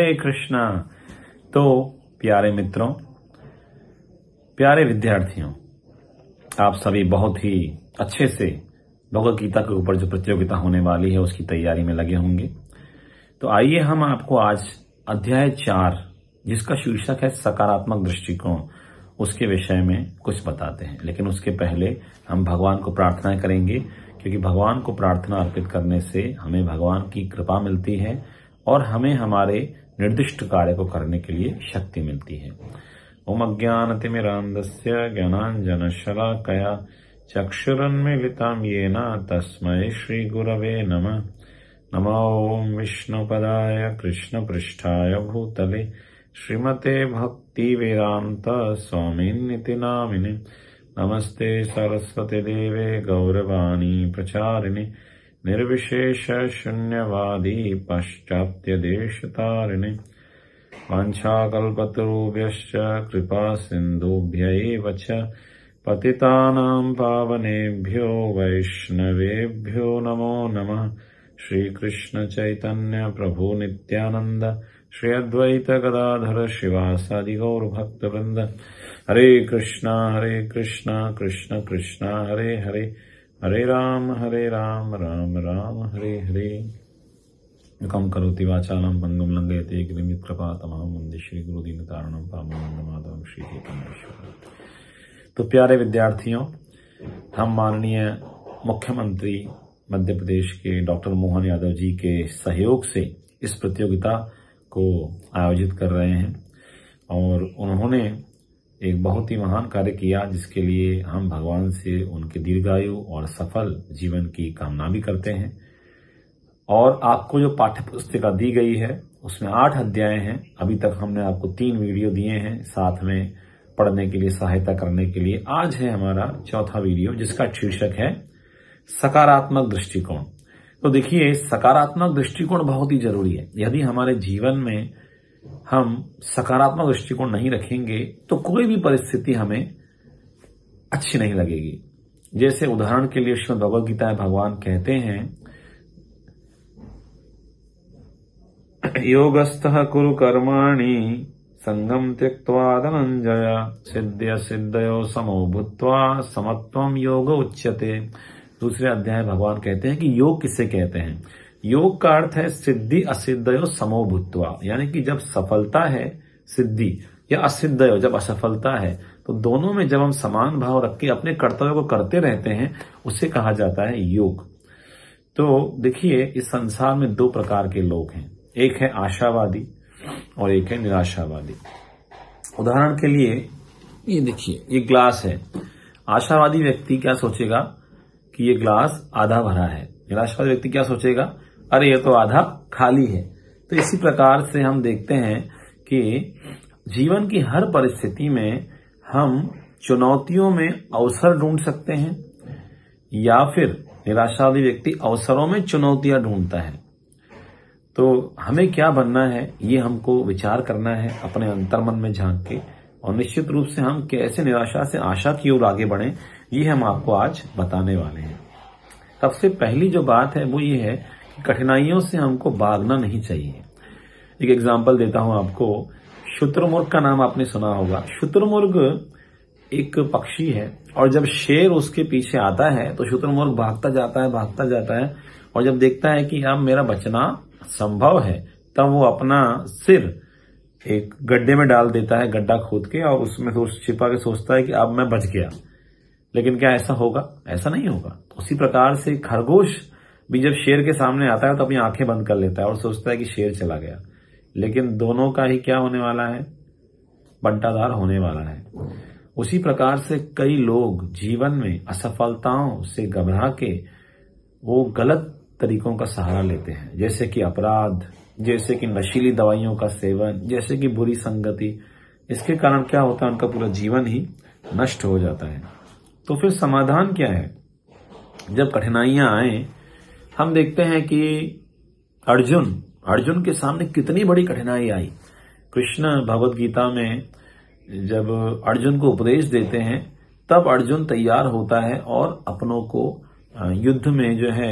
हरे कृष्णा। तो प्यारे मित्रों, प्यारे विद्यार्थियों, आप सभी बहुत ही अच्छे से भगवद गीता के ऊपर जो प्रतियोगिता होने वाली है उसकी तैयारी में लगे होंगे। तो आइए हम आपको आज अध्याय 4, जिसका शीर्षक है सकारात्मक दृष्टिकोण, उसके विषय में कुछ बताते हैं। लेकिन उसके पहले हम भगवान को प्रार्थना करेंगे, क्योंकि भगवान को प्रार्थना अर्पित करने से हमें भगवान की कृपा मिलती है और हमें हमारे निर्दिष्ट कार्य को करने के लिए शक्ति मिलती है। ओम अज्ञानतिमिरान्धस्य ज्ञानाञ्जनशलाकया चक्षुरुन्मीलितं येन तस्मै श्रीगुरवे नमः। नमो ओम विष्णुपदाय कृष्णपृष्ठाय भूतले श्रीमते भक्तिवेदान्त स्वामिन्निति नामिने। नमस्ते सरस्वती देवे गौरवाणी प्रचारिणे निर्विशेष शून्यवादी पाश्चात्य देशतारिणे। वाञ्छाकल्पतरुभ्यश्च कृपा सिन्धुभ्य एव च पतितानां पावनेभ्यो वैष्णवेभ्यो नमो नमः। श्री कृष्ण चैतन्य प्रभु नित्यानंद श्री अद्वैत गदाधर शिवासादि गौर भक्त वृंद। हरे कृष्णा कृष्ण कृष्णा हरे हरे, हरे राम राम राम हरे हरे। कम करोति वाचालं पंगुं लंघयते गिरिं कृपातमहं वन्दे श्री गुरुदीनतारिणं पावनंदमाधवं श्री चैतन्येश्वरम्। तो प्यारे विद्यार्थियों, हम माननीय मुख्यमंत्री मध्य प्रदेश के डॉक्टर मोहन यादव जी के सहयोग से इस प्रतियोगिता को आयोजित कर रहे हैं और उन्होंने एक बहुत ही महान कार्य किया, जिसके लिए हम भगवान से उनके दीर्घायु और सफल जीवन की कामना भी करते हैं। और आपको जो पाठ्य पुस्तिका दी गई है उसमें 8 अध्याय हैं। अभी तक हमने आपको 3 वीडियो दिए हैं साथ में पढ़ने के लिए, सहायता करने के लिए। आज है हमारा 4था वीडियो, जिसका शीर्षक है सकारात्मक दृष्टिकोण। तो देखिए, सकारात्मक दृष्टिकोण बहुत ही जरूरी है। यदि हमारे जीवन में हम सकारात्मक दृष्टिकोण नहीं रखेंगे तो कोई भी परिस्थिति हमें अच्छी नहीं लगेगी। जैसे उदाहरण के लिए श्रीमद् भगवद गीता में भगवान कहते हैं, योगस्थः कुरु कर्माणि संगम त्यक्त्वा धनंजय सिद्ध्य सिद्धयो समो भूत्वा समत्वम योग उच्यते। दूसरे अध्याय भगवान कहते हैं कि योग किसे कहते हैं। योग का अर्थ है सिद्धि असिद्धयो समो भूत्वा, यानी कि जब सफलता है सिद्धि या असिद्धयो जब असफलता है, तो दोनों में जब हम समान भाव रख के अपने कर्तव्य को करते रहते हैं, उसे कहा जाता है योग। तो देखिए, इस संसार में 2 प्रकार के लोग हैं, एक है आशावादी और एक है निराशावादी। उदाहरण के लिए ये देखिए, ये ग्लास है। आशावादी व्यक्ति क्या सोचेगा कि ये ग्लास आधा भरा है। निराशावादी व्यक्ति क्या सोचेगा, अरे ये तो आधा खाली है। तो इसी प्रकार से हम देखते हैं कि जीवन की हर परिस्थिति में हम चुनौतियों में अवसर ढूंढ सकते हैं, या फिर निराशावादी व्यक्ति अवसरों में चुनौतियां ढूंढता है। तो हमें क्या बनना है, ये हमको विचार करना है अपने अंतर्मन में झांक के, और निश्चित रूप से हम कैसे निराशा से आशा की ओर आगे बढ़ें, ये हम आपको आज बताने वाले हैं। सबसे पहली जो बात है वो ये है कि कठिनाइयों से हमको भागना नहीं चाहिए। एक एग्जाम्पल देता हूं आपको। शुतुरमुर्ग का नाम आपने सुना होगा। शुतुरमुर्ग एक पक्षी है, और जब शेर उसके पीछे आता है तो शुतुरमुर्ग भागता जाता है, और जब देखता है कि अब मेरा बचना संभव है, तब वो अपना सिर एक गड्ढे में डाल देता है, गड्ढा खोद के, और उसमें छिपा के सोचता है कि अब मैं बच गया। लेकिन क्या ऐसा होगा? ऐसा नहीं होगा। उसी प्रकार से खरगोश भी जब शेर के सामने आता है तो अपनी आंखें बंद कर लेता है और सोचता है कि शेर चला गया। लेकिन दोनों का ही क्या होने वाला है? बंटाधार होने वाला है। उसी प्रकार से कई लोग जीवन में असफलताओं से घबरा के वो गलत तरीकों का सहारा लेते हैं, जैसे कि अपराध, जैसे कि नशीली दवाइयों का सेवन, जैसे कि बुरी संगति। इसके कारण क्या होता है, उनका पूरा जीवन ही नष्ट हो जाता है। तो फिर समाधान क्या है? जब कठिनाइयां आए, हम देखते हैं कि अर्जुन के सामने कितनी बड़ी कठिनाई आई। कृष्ण भगवद गीता में जब अर्जुन को उपदेश देते हैं, तब अर्जुन तैयार होता है और अपनों को युद्ध में जो है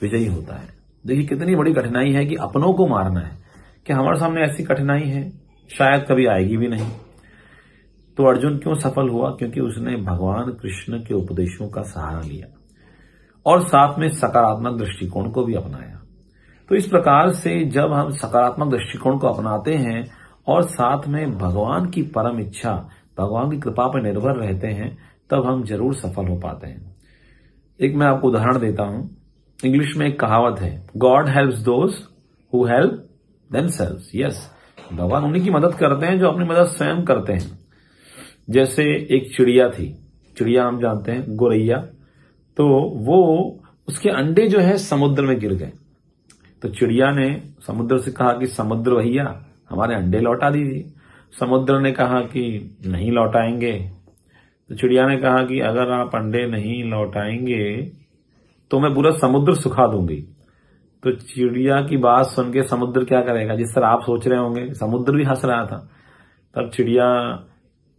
विजयी होता है। देखिए कितनी बड़ी कठिनाई है कि अपनों को मारना है, कि हमारे सामने ऐसी कठिनाई है, शायद कभी आएगी भी नहीं। तो अर्जुन क्यों सफल हुआ? क्योंकि उसने भगवान कृष्ण के उपदेशों का सहारा लिया और साथ में सकारात्मक दृष्टिकोण को भी अपनाया। तो इस प्रकार से जब हम सकारात्मक दृष्टिकोण को अपनाते हैं और साथ में भगवान की परम इच्छा, भगवान की कृपा पर निर्भर रहते हैं, तब हम जरूर सफल हो पाते हैं। एक मैं आपको उदाहरण देता हूं। इंग्लिश में एक कहावत है, God helps those who help themselves. Yes, भगवान उन्हीं की मदद करते हैं जो अपनी मदद स्वयं करते हैं। जैसे एक चिड़िया थी, चिड़िया हम जानते हैं गोरैया, तो वो उसके अंडे जो है समुद्र में गिर गए। तो चिड़िया ने समुद्र से कहा कि समुद्र भैया हमारे अंडे लौटा दीजिए। समुद्र ने कहा कि नहीं लौटाएंगे। तो चिड़िया ने कहा कि अगर आप अंडे नहीं लौटाएंगे तो मैं पूरा समुद्र सुखा दूंगी। तो चिड़िया की बात सुन के समुद्र क्या करेगा? जिस तरह आप सोच रहे होंगे, समुद्र भी हंस रहा था। तब चिड़िया,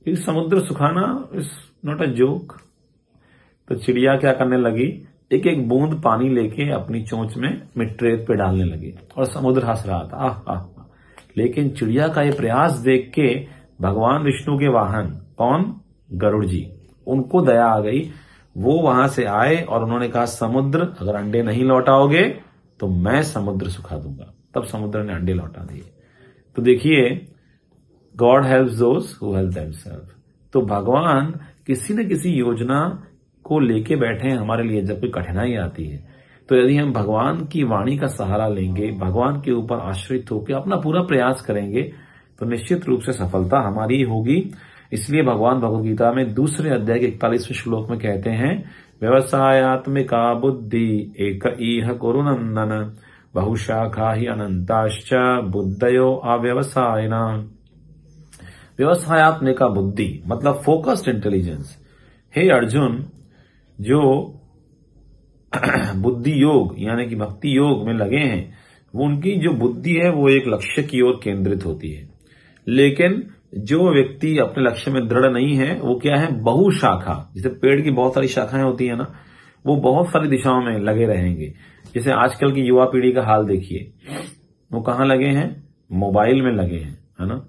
इस समुद्र सुखाना इज नॉट अ जोक। तो चिड़िया क्या करने लगी, एक एक बूंद पानी लेके अपनी चोंच में मिट्रेत पे डालने लगी और समुद्र हंस रहा था। आह। लेकिन चिड़िया का ये प्रयास देख के भगवान विष्णु के वाहन, कौन? गरुड़ जी, उनको दया आ गई। वो वहां से आए और उन्होंने कहा, समुद्र अगर अंडे नहीं लौटाओगे तो मैं समुद्र सुखा दूंगा। तब समुद्र ने अंडे लौटा दिए। तो देखिए, God helps those who help themselves. तो भगवान किसी न किसी योजना को लेके बैठे हैं हमारे लिए। जब कोई कठिनाई आती है तो यदि हम भगवान की वाणी का सहारा लेंगे, भगवान के ऊपर आश्रित होकर अपना पूरा प्रयास करेंगे, तो निश्चित रूप से सफलता हमारी ही होगी। इसलिए भगवान भगवद गीता में दूसरे अध्याय के 41वें श्लोक में कहते हैं, व्यवसायात्मिका बुद्धि एक इह कुरु नंदन बहुशाखा ही अनंताश्च बुद्धयो अव्यवसायिना। व्यवसायात्मिका बुद्धि मतलब फोकस्ड इंटेलिजेंस। हे अर्जुन, जो बुद्धि योग यानी कि भक्ति योग में लगे हैं, वो उनकी जो बुद्धि है वो एक लक्ष्य की ओर केंद्रित होती है। लेकिन जो व्यक्ति अपने लक्ष्य में दृढ़ नहीं है, वो क्या है, बहुशाखा। जैसे पेड़ की बहुत सारी शाखाएं होती है ना, वो बहुत सारी दिशाओं में लगे रहेंगे। जैसे आजकल की युवा पीढ़ी का हाल देखिए, वो कहाँ लगे हैं? मोबाइल में लगे हैं, है ना।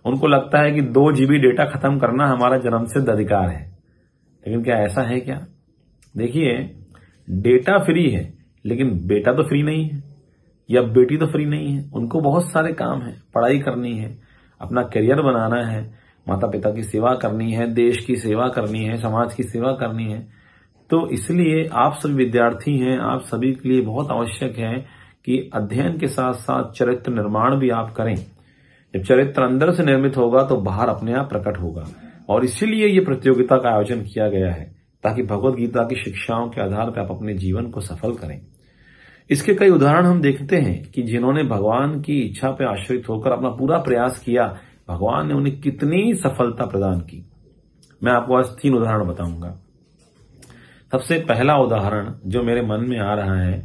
उनको लगता है कि 2 GB डेटा खत्म करना हमारा जन्मसिद्ध अधिकार है। लेकिन क्या ऐसा है क्या? देखिए, डेटा फ्री है लेकिन बेटा तो फ्री नहीं है, या बेटी तो फ्री नहीं है। उनको बहुत सारे काम है, पढ़ाई करनी है, अपना करियर बनाना है, माता पिता की सेवा करनी है, देश की सेवा करनी है, समाज की सेवा करनी है। तो इसलिए आप सभी विद्यार्थी हैं, आप सभी के लिए बहुत आवश्यक है कि अध्ययन के साथ साथ चरित्र निर्माण भी आप करें। जब चरित्र अंदर से निर्मित होगा तो बाहर अपने आप प्रकट होगा। और इसीलिए ये प्रतियोगिता का आयोजन किया गया है, ताकि भगवद गीता की शिक्षाओं के आधार पर आप अपने जीवन को सफल करें। इसके कई उदाहरण हम देखते हैं कि जिन्होंने भगवान की इच्छा पर आश्रित होकर अपना पूरा प्रयास किया, भगवान ने उन्हें कितनी सफलता प्रदान की। मैं आपको आज 3 उदाहरण बताऊंगा। सबसे पहला उदाहरण जो मेरे मन में आ रहा है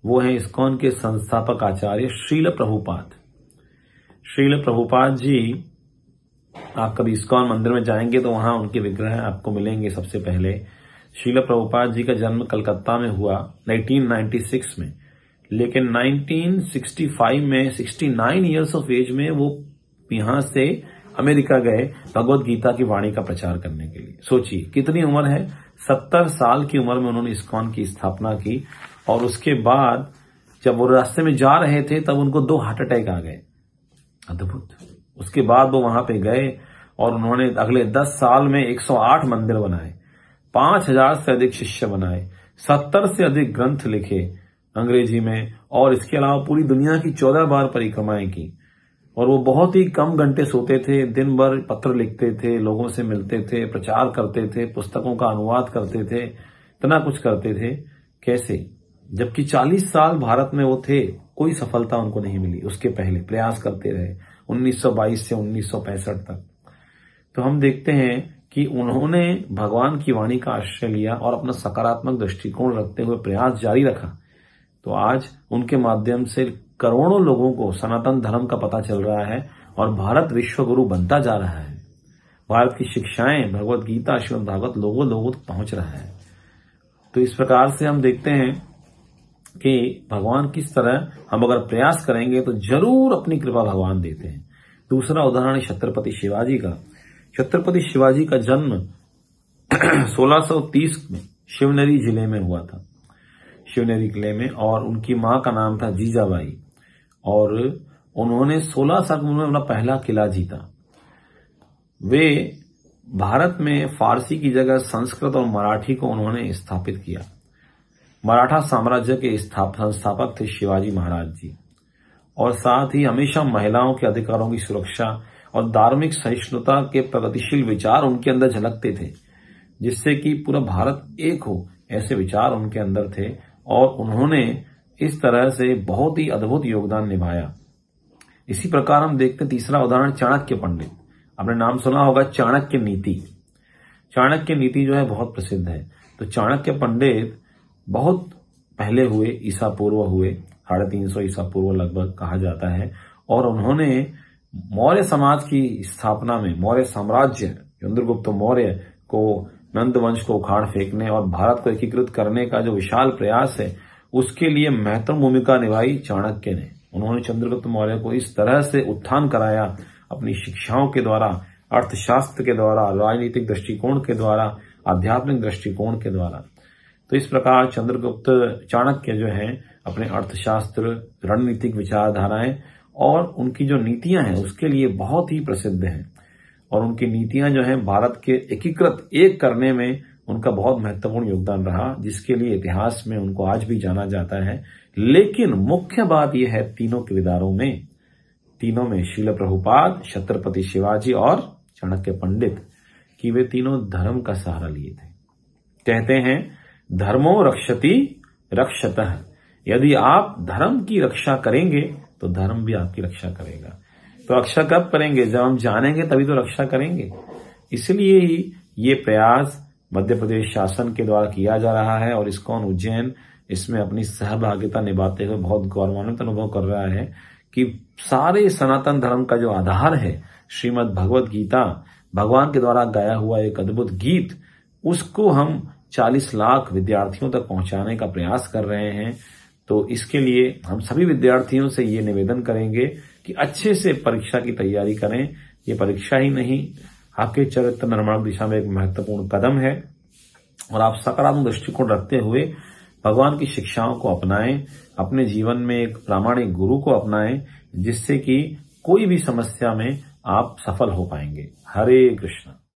वो है इस्कॉन के संस्थापक आचार्य श्रील प्रभुपाद। श्रील प्रभुपाद जी, आप कभी इस्कॉन मंदिर में जाएंगे तो वहां उनके विग्रह आपको मिलेंगे। सबसे पहले श्रील प्रभुपाद जी का जन्म कलकत्ता में हुआ 1996 में, लेकिन 1965 में 69 इयर्स ऑफ एज में वो यहां से अमेरिका गए भगवद गीता की वाणी का प्रचार करने के लिए। सोचिए कितनी उम्र है, 70 साल की उम्र में उन्होंने इस्कॉन की स्थापना की। और उसके बाद जब वो रास्ते में जा रहे थे तब उनको 2 हार्ट अटैक आ गए। अद्भुत। उसके बाद वो वहां पे गए और उन्होंने अगले 10 साल में 108 मंदिर बनाए, 5000 से अधिक शिष्य बनाए, 70 से अधिक ग्रंथ लिखे अंग्रेजी में, और इसके अलावा पूरी दुनिया की 14 बार परिक्रमाएं की। और वो बहुत ही कम घंटे सोते थे, दिन भर पत्र लिखते थे, लोगों से मिलते थे, प्रचार करते थे, पुस्तकों का अनुवाद करते थे, इतना कुछ करते थे। कैसे? जबकि 40 साल भारत में वो थे, कोई सफलता उनको नहीं मिली। उसके पहले प्रयास करते रहे 1922 से 1965 तक। तो हम देखते हैं कि उन्होंने भगवान की वाणी का आश्रय लिया और अपना सकारात्मक दृष्टिकोण रखते हुए प्रयास जारी रखा। तो आज उनके माध्यम से करोड़ों लोगों को सनातन धर्म का पता चल रहा है और भारत विश्व गुरु बनता जा रहा है। भारत की शिक्षाएं, भगवद गीता, श्रीमद् भागवत लोगों तक पहुंच रहा है। तो इस प्रकार से हम देखते हैं कि भगवान किस तरह हम अगर प्रयास करेंगे तो जरूर अपनी कृपा भगवान देते हैं। दूसरा उदाहरण छत्रपति शिवाजी का। छत्रपति शिवाजी का जन्म 1630 में शिवनेरी जिले में हुआ था, शिवनेरी किले में, और उनकी मां का नाम था जीजाबाई, और उन्होंने 16 साल की उम्र में अपना पहला किला जीता। वे भारत में फारसी की जगह संस्कृत और मराठी को उन्होंने स्थापित किया। मराठा साम्राज्य के संस्थापक थे शिवाजी महाराज जी, और साथ ही हमेशा महिलाओं के अधिकारों की सुरक्षा और धार्मिक सहिष्णुता के प्रगतिशील विचार उनके अंदर झलकते थे, जिससे कि पूरा भारत एक हो, ऐसे विचार उनके अंदर थे। और उन्होंने इस तरह से बहुत ही अद्भुत योगदान निभाया। इसी प्रकार हम देखते हैं तीसरा उदाहरण चाणक्य पंडित। आपने नाम सुना होगा चाणक्य नीति। चाणक्य नीति जो है बहुत प्रसिद्ध है। तो चाणक्य पंडित बहुत पहले हुए, ईसा पूर्व हुए, 350 ईसा पूर्व लगभग कहा जाता है, और उन्होंने मौर्य समाज की स्थापना में, मौर्य साम्राज्य, चंद्रगुप्त मौर्य को, नंद वंश को उखाड़ फेंकने और भारत को एकीकृत करने का जो विशाल प्रयास है, उसके लिए महत्वपूर्ण भूमिका निभाई चाणक्य ने। उन्होंने चंद्रगुप्त मौर्य को इस तरह से उत्थान कराया अपनी शिक्षाओं के द्वारा, अर्थशास्त्र के द्वारा, राजनीतिक दृष्टिकोण के द्वारा, आध्यात्मिक दृष्टिकोण के द्वारा। तो इस प्रकार चंद्रगुप्त चाणक्य जो है अपने अर्थशास्त्र, रणनीतिक विचारधाराएं और उनकी जो नीतियां हैं उसके लिए बहुत ही प्रसिद्ध हैं, और उनकी नीतियां जो हैं भारत के एकीकृत एक करने में उनका बहुत महत्वपूर्ण योगदान रहा, जिसके लिए इतिहास में उनको आज भी जाना जाता है। लेकिन मुख्य बात यह है तीनों किरदारों में, तीनों में श्रील प्रभुपाद, छत्रपति शिवाजी और चाणक्य पंडित, कि वे तीनों धर्म का सहारा लिए थे। कहते हैं धर्मो रक्षति रक्षतः। यदि आप धर्म की रक्षा करेंगे तो धर्म भी आपकी रक्षा करेगा। तो रक्षा कब करेंगे? जब हम जानेंगे तभी तो रक्षा करेंगे। इसलिए ही ये प्रयास मध्य प्रदेश शासन के द्वारा किया जा रहा है, और इस्कॉन उज्जैन इसमें अपनी सहभागिता निभाते हुए बहुत गौरवान्वित अनुभव कर रहा है कि सारे सनातन धर्म का जो आधार है श्रीमद् भगवत गीता, भगवान के द्वारा गाया हुआ एक अद्भुत गीत, उसको हम 40 लाख विद्यार्थियों तक पहुंचाने का प्रयास कर रहे हैं। तो इसके लिए हम सभी विद्यार्थियों से ये निवेदन करेंगे कि अच्छे से परीक्षा की तैयारी करें। ये परीक्षा ही नहीं, आपके चरित्र निर्माण दिशा में एक महत्वपूर्ण कदम है, और आप सकारात्मक दृष्टिकोण रखते हुए भगवान की शिक्षाओं को अपनाएं, अपने जीवन में एक प्रामाणिक गुरु को अपनाएं, जिससे कि कोई भी समस्या में आप सफल हो पाएंगे। हरे कृष्ण।